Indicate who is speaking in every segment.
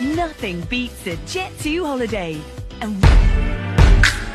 Speaker 1: Nothing beats a Jet2 holiday. And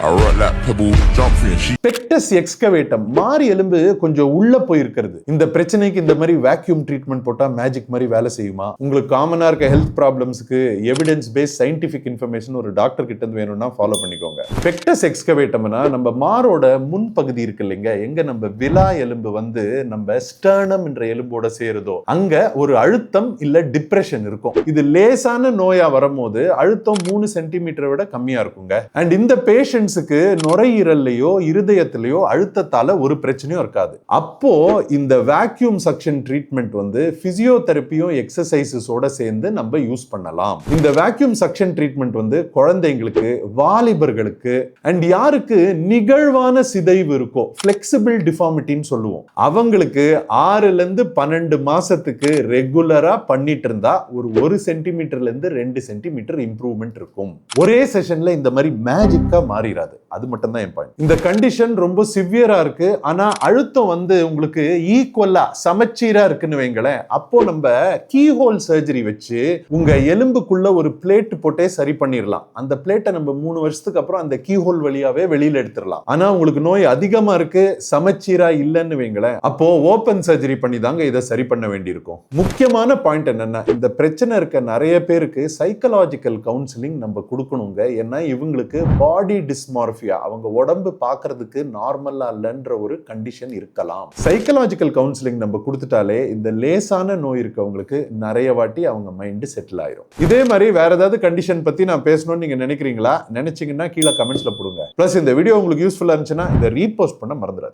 Speaker 2: I rock that pebble, jump free and she.
Speaker 3: பெக்டஸ் எக்ஸ்கவேட்டம் மாறி எலும்பு கொஞ்சம் உள்ள போயிருக்கிறது. இந்த பிரச்சனைக்கு இந்த மாதிரி வேக்யூம் ட்ரீட்மெண்ட் போட்டா மேஜிக் மாதிரி வேலை செய்யுமா? உங்களுக்கு காமனா இருக்க ஹெல்த் ப்ராப்ளம்ஸ்க்கு எவிடன்ஸ் பேஸ் சயின்டிபிக் இன்ஃபர்மேஷன் ஒரு டாக்டர் கிட்ட இருந்து வேணும்னா ஃபாலோ பண்ணிக்கோங்க. பெக்டஸ் எக்ஸ்கவேட்டம்னா நம்ம மாரோட முன்பகுதி இருக்கு இல்லைங்க, எங்க நம்ம விலா எலும்பு வந்து நம்ம ஸ்டர்னம் என்ற எலும்போட சேருதோ அங்க ஒரு அழுத்தம் இல்ல டிப்ரெஷன் இருக்கும். இது லேசான நோயா வரும்போது அழுத்தம் 3 சென்டிமீட்டரை விட கம்மியா இருக்குங்க. அண்ட் இந்த பேஷண்ட்ஸுக்கு நுரையீரல்லையோ இருதயத்திலேயோ அழுத்தத்தால ஒரு பிரச்சனையும் இருக்காது. அப்போ இந்த வேக்யூம் சக்ஷன் ட்ரீட்மெண்ட் வந்து பிசியோதெரபியும் எக்ஸசைசஸோட சேர்ந்து நம்ம யூஸ் பண்ணலாம். இந்த வேக்யூம் சக்ஷன் ட்ரீட்மெண்ட் வந்து குழந்தைங்களுக்கு, வாலிபர்களுக்கு அண்ட் யாருக்கு நிகழ்வான சிதைவு இருக்கோ, ஃபிளெக்சிபிள் டிஃபார்மிட்டின்னு சொல்லுவோம், அவங்களுக்கு 6ல இருந்து 12 மாசத்துக்கு ரெகுலரா பண்ணிட்டு இருந்தா ஒரு 1 சென்டிமீட்டர்ல இருந்து 2 சென்டிமீட்டர் இம்ப்ரூவ்மெண்ட் இருக்கும். ஒரே செஷன்ல இந்த மாதிரி மேஜிக்கா மாறிடாது. அது மட்டும் தான் என் பாயிண்ட். இந்த கண்டிஷன் ரொம்ப சிவியரா இருக்கு, ஆனா அழுத்தம் வந்து உங்களுக்கு ஈக்குவலா சமச்சீரா இருக்குன்னு வைங்களேன். அப்போ நம்ம கீஹோல் சர்ஜரி வச்சு உங்க எலும்புக்குள்ள ஒரு பிளேட் போட்டே சரி பண்ணிடலாம். அந்த பிளேட்டை நம்ம 3 வருஷத்துக்கு அப்புறம் அந்த கீஹோல் வழியாவே வெளியில எடுத்துடலாம். ஆனா உங்களுக்கு நோய் அதிகமா இருக்கு, சமச்சீரா இல்லைன்னு வைங்களேன், அப்போ ஓபன் சர்ஜரி பண்ணி தாங்க இதை சரி பண்ண வேண்டியிருக்கும். முக்கியமான பாயிண்ட் என்னன்னா, இந்த பிரச்சனை இருக்க நிறைய பேருக்கு சைக்கலாஜிக்கல் கவுன்சிலிங் நம்ம கொடுக்கணுங்க. ஏன்னா இவங்களுக்கு பாடி டிஸ்மார்பியா, அவங்க உடம்பு பார்க்கறதுக்கு நார்மலா இல்லைன்ற ஒரு கண்டிஷன் இருக்கலாம். சைக்கலாஜிக்கல் கவுன்சிலிங் நம்ம கொடுத்துட்டாலே இந்த லேசான நோய் இருக்கவங்களுக்கு நிறைய வாட்டி அவங்க மைண்ட் செட்டில் ஆயிரும். இதே மாதிரி வேற ஏதாவது கண்டிஷன் பத்தி நான் பேசணும்னு நீங்க நினைக்கிறீங்களா? நினைச்சீங்கன்னா கீழே கமெண்ட்ஸ்ல போடுங்க. பிளஸ் இந்த வீடியோ உங்களுக்கு யூஸ்ஃபுல்லா இருந்துச்சுன்னா இதை ரீபோஸ்ட் பண்ண மறந்துடாதீங்க.